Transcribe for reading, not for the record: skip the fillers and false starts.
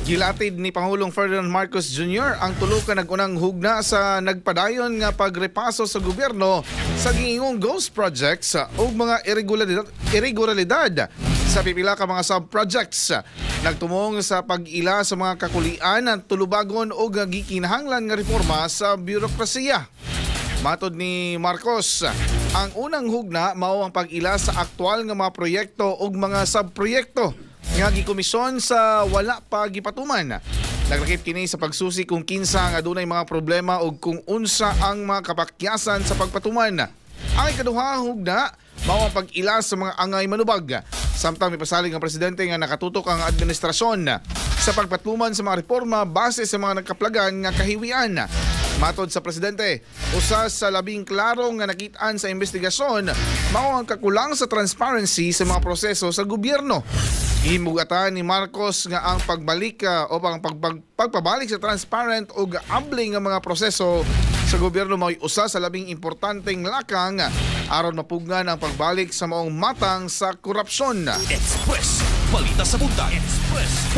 Gilatid ni Pangulong Ferdinand Marcos Jr. ang tulo ka nag-unang hugna sa nagpadayon nga pagrepaso sa gobyerno sa giingong ghost projects o mga irregularidad sa pipila ka mga sub-projects. Nagtumong sa pag-ila sa mga kakulian at tulubagon o gikinahanglan nga reforma sa birokrasiya. Matod ni Marcos, ang unang hugna mao ang pag-ila sa aktwal nga mga proyekto o mga sub-proyekto nga gikomisyon sa wala pa gipatuman. Naglakip kini sa pagsusi kung kinsa nga adunay mga problema o kung unsa ang mga kapakyasan sa pagpatuman. Ang ikaduha hugna mao ang pag-ila sa mga angay manubag. Samtang may pasalig ang presidente nga nakatutok ang administrasyon sa pagpatuman sa mga reforma base sa mga nagkaplagan nga kahiwian. Matod sa presidente, usa sa labing klaro nga nakitaan sa investigasyon mao ang kakulang sa transparency sa mga proseso sa gobyerno. Himugatan ni Marcos nga ang pagbalik o pagpabalik sa transparent o gaabling nga mga proseso sa gobyerno mao'y usa sa labing importanteng lakang aron mapugnan ang pagbalik sa maong matang sa korupsyon. Express, balita sa buntag. Express.